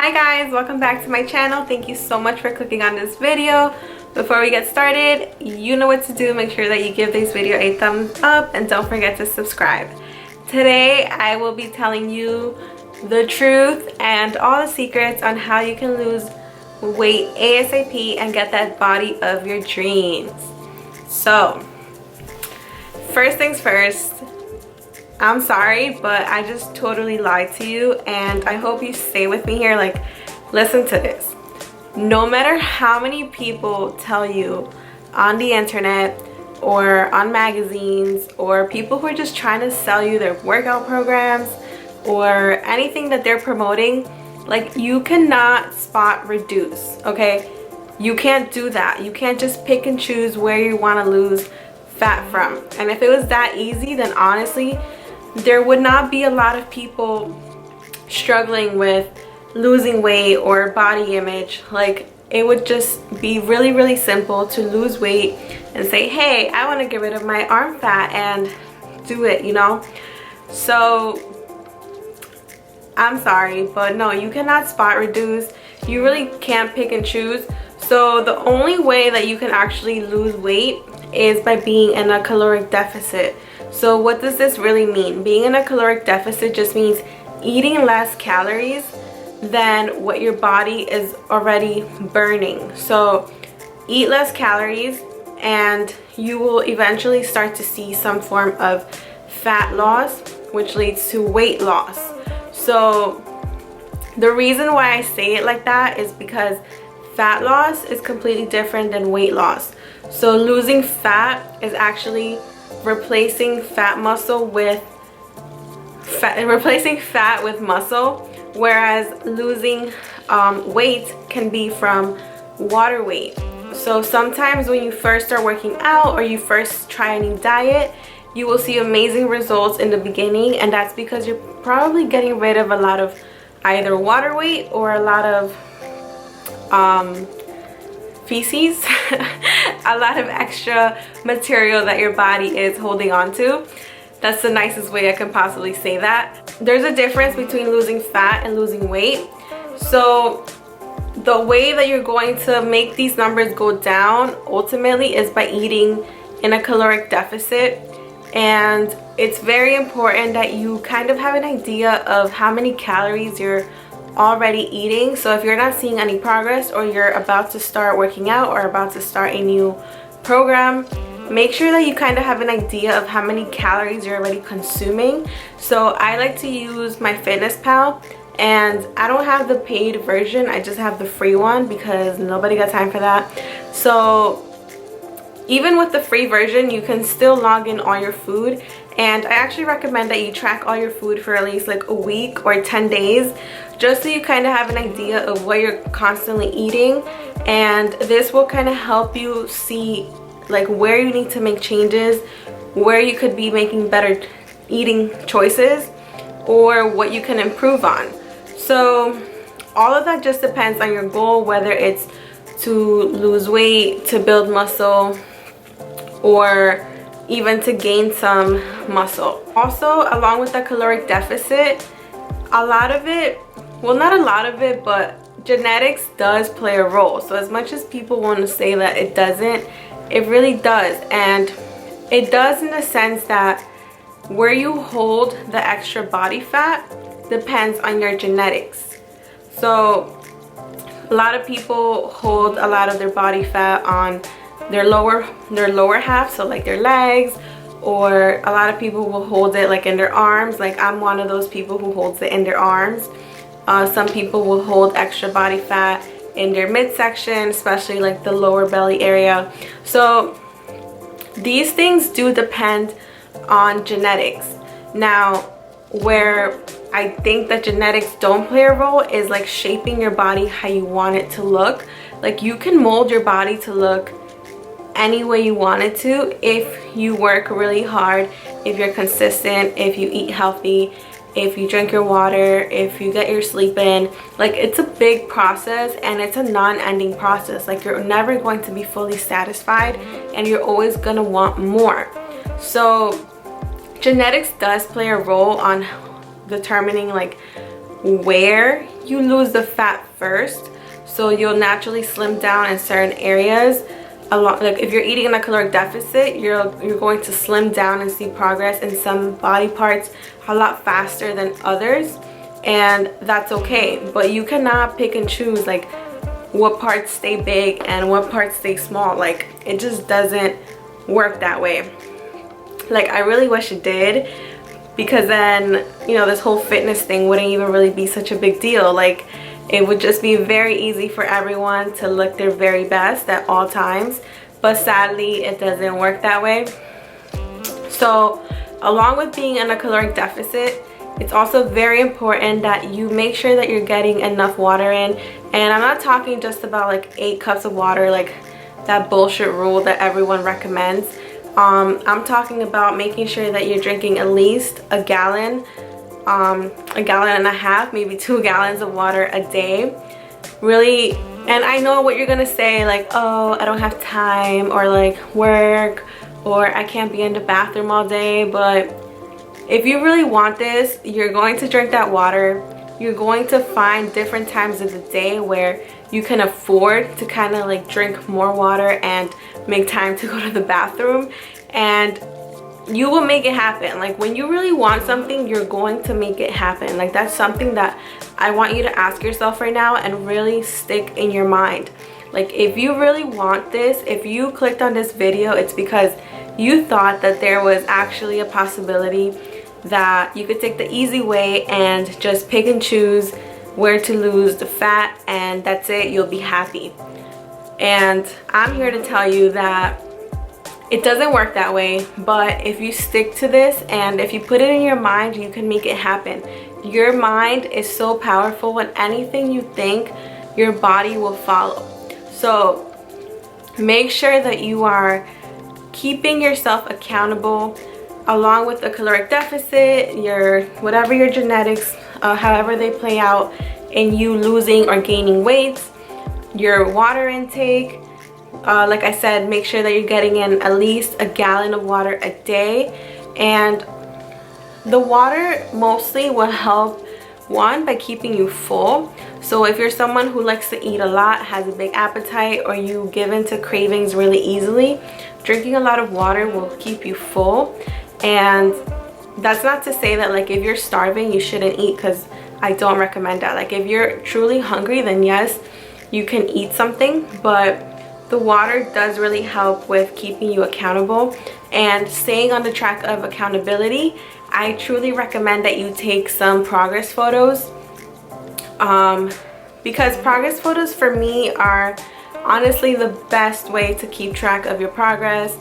Hi guys, welcome back to my channel. Thank you so much for clicking on this video. Before we get started, you know what to do. Make sure that you give this video a thumbs up and don't forget to subscribe. Today I will be telling you the truth and all the secrets on how you can lose weight ASAP and get that body of your dreams. So first things first, I'm sorry, but I just totally lied to you, and I hope you stay with me here. Like, listen to this. No matter how many people tell you on the internet or on magazines, or people who are just trying to sell you their workout programs or anything that they're promoting, like, you cannot spot reduce, okay? You can't do that. You can't just pick and choose where you want to lose fat from. And if it was that easy, then honestly, there would not be a lot of people struggling with losing weight or body image. Like, it would just be really simple to lose weight and say, hey, I want to get rid of my arm fat, and do it, you know? So I'm sorry, but no, you cannot spot reduce. You really can't pick and choose. So the only way that you can actually lose weight is by being in a caloric deficit. So what does this really mean? Being in a caloric deficit just means eating less calories than what your body is already burning. So eat less calories and you will eventually start to see some form of fat loss, which leads to weight loss. So the reason why I say it like that is because fat loss is completely different than weight loss. So losing fat is actually replacing fat with muscle, whereas losing weight can be from water weight. So sometimes when you first start working out or you first try a new diet, you will see amazing results in the beginning, and that's because you're probably getting rid of a lot of either water weight or a lot of feces, a lot of extra material that your body is holding on to. That's the nicest way I can possibly say that. There's a difference between losing fat and losing weight. So the way that you're going to make these numbers go down ultimately is by eating in a caloric deficit. And it's very important that you kind of have an idea of how many calories you're already eating. So if you're not seeing any progress, or you're about to start working out or about to start a new program, make sure that you kind of have an idea of how many calories you're already consuming. So I like to use my FitnessPal, and I don't have the paid version, I just have the free one because nobody got time for that. So even with the free version, you can still log in all your food, and I actually recommend that you track all your food for at least like a week or 10 days, just so you kind of have an idea of what you're constantly eating. And this will kind of help you see like where you need to make changes, where you could be making better eating choices, or what you can improve on. So all of that just depends on your goal, whether it's to lose weight, to build muscle, or even to gain some muscle. Also, along with the caloric deficit, a lot of it, well, not a lot of it, but genetics does play a role. So as much as people want to say that it doesn't, it really does. And it does in the sense that where you hold the extra body fat depends on your genetics. So a lot of people hold a lot of their body fat on their lower half, so like their legs, or a lot of people will hold it like in their arms. Like, I'm one of those people who holds it in their arms. Some people will hold extra body fat in their midsection, especially like the lower belly area. So these things do depend on genetics. Now, where I think that genetics don't play a role is like shaping your body how you want it to look. Like, you can mold your body to look any way you want it to if you work really hard, if you're consistent, if you eat healthy, if you drink your water, if you get your sleep in. Like, it's a big process, and it's a non-ending process. Like, you're never going to be fully satisfied, and you're always gonna want more. So genetics does play a role on determining like where you lose the fat first. So you'll naturally slim down in certain areas. Like if you're eating in a caloric deficit, you're going to slim down and see progress in some body parts a lot faster than others, and that's okay. But you cannot pick and choose like what parts stay big and what parts stay small. Like it just doesn't work that way. Like I really wish it did, because then, you know, this whole fitness thing wouldn't even really be such a big deal. Like it would just be very easy for everyone to look their very best at all times. But sadly, it doesn't work that way. So along with being in a caloric deficit, it's also very important that you make sure that you're getting enough water in. And I'm not talking just about like 8 cups of water, like that bullshit rule that everyone recommends. I'm talking about making sure that you're drinking at least a gallon and a half, maybe 2 gallons of water a day. Really. And I know what you're gonna say, like, oh, I don't have time, or like work, or I can't be in the bathroom all day. But if you really want this, you're going to drink that water. You're going to find different times of the day where you can afford to kind of like drink more water and make time to go to the bathroom, and you will make it happen. Like when you really want something, you're going to make it happen. Like that's something that I want you to ask yourself right now and really stick in your mind. Like if you really want this, if you clicked on this video, it's because you thought that there was actually a possibility that you could take the easy way and just pick and choose where to lose the fat, and that's it, you'll be happy. And I'm here to tell you that it doesn't work that way. But if you stick to this and if you put it in your mind, you can make it happen. Your mind is so powerful, and anything you think, your body will follow. So make sure that you are keeping yourself accountable, along with the caloric deficit, your whatever your genetics, however they play out in you losing or gaining weight, your water intake. Like I said, make sure that you're getting in at least a gallon of water a day. And the water mostly will help, one, by keeping you full. So if you're someone who likes to eat a lot, has a big appetite, or you give into cravings really easily, drinking a lot of water will keep you full. And that's not to say that like if you're starving you shouldn't eat, because I don't recommend that. Like if you're truly hungry, then yes, you can eat something, but the water does really help with keeping you accountable and staying on the track of accountability. I truly recommend that you take some progress photos, because progress photos for me are honestly the best way to keep track of your progress.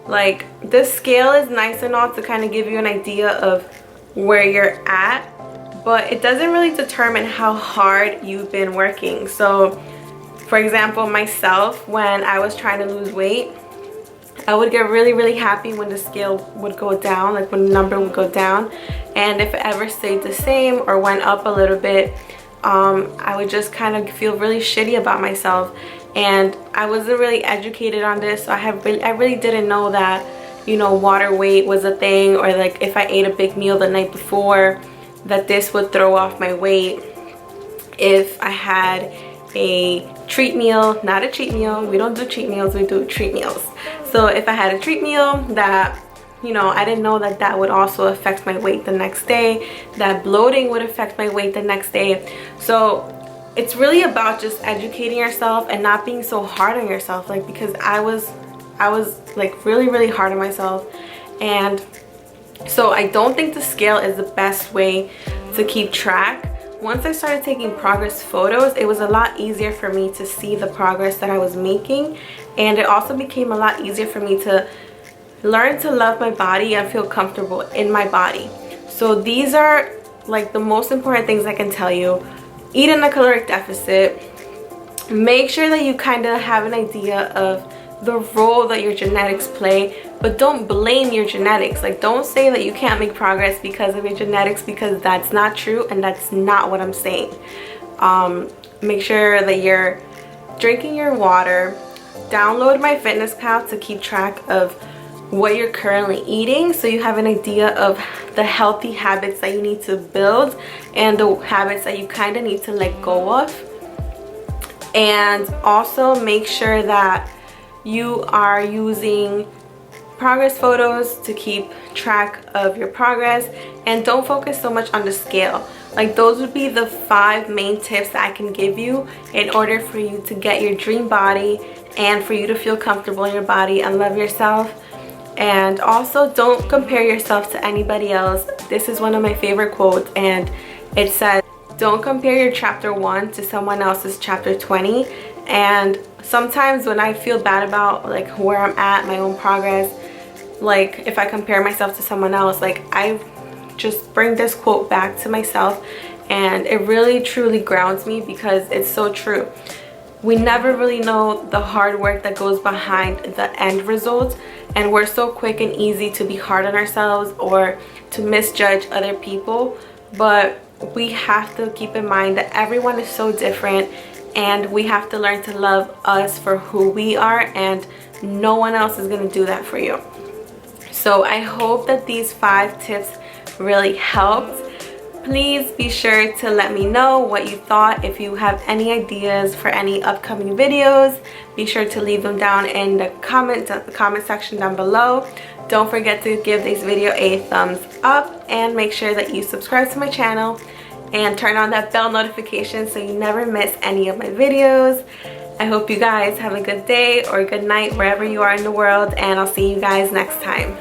Like the scale is nice and all to kind of give you an idea of where you're at, but it doesn't really determine how hard you've been working. So for example, myself, when I was trying to lose weight, I would get really happy when the scale would go down, like when the number would go down. And if it ever stayed the same or went up a little bit, I would just kind of feel really shitty about myself. And I wasn't really educated on this, so I really didn't know that, you know, water weight was a thing, or like if I ate a big meal the night before, that this would throw off my weight. If I had a treat meal, not a cheat meal, we don't do cheat meals, we do treat meals. So if I had a treat meal, that, you know, I didn't know that that would also affect my weight the next day, that bloating would affect my weight the next day. So it's really about just educating yourself and not being so hard on yourself. Like because I was like really hard on myself, and so I don't think the scale is the best way to keep track. Once I started taking progress photos, it was a lot easier for me to see the progress that I was making, and it also became a lot easier for me to learn to love my body and feel comfortable in my body. So these are like the most important things I can tell you. Eat in a caloric deficit. Make sure that you kind of have an idea of the role that your genetics play, but don't blame your genetics. Like don't say that you can't make progress because of your genetics, because that's not true, and that's not what I'm saying. Make sure that you're drinking your water. Download my fitness pal to keep track of what you're currently eating, so you have an idea of the healthy habits that you need to build and the habits that you kind of need to let go of. And also make sure that you are using progress photos to keep track of your progress, and don't focus so much on the scale. Like, those would be the 5 main tips that I can give you in order for you to get your dream body and for you to feel comfortable in your body and love yourself. And also, don't compare yourself to anybody else. This is one of my favorite quotes, and it says, don't compare your chapter 1 to someone else's chapter 20. And sometimes when I feel bad about like where I'm at, my own progress, like if I compare myself to someone else, like I just bring this quote back to myself, and it really truly grounds me because it's so true. We never really know the hard work that goes behind the end result, and we're so quick and easy to be hard on ourselves or to misjudge other people. But we have to keep in mind that everyone is so different, and we have to learn to love us for who we are, and no one else is going to do that for you. So I hope that these 5 tips really helped. Please be sure to let me know what you thought. If you have any ideas for any upcoming videos, be sure to leave them down in the comment section down below. Don't forget to give this video a thumbs up, and make sure that you subscribe to my channel and turn on that bell notification so you never miss any of my videos. I hope you guys have a good day or a good night wherever you are in the world, and I'll see you guys next time.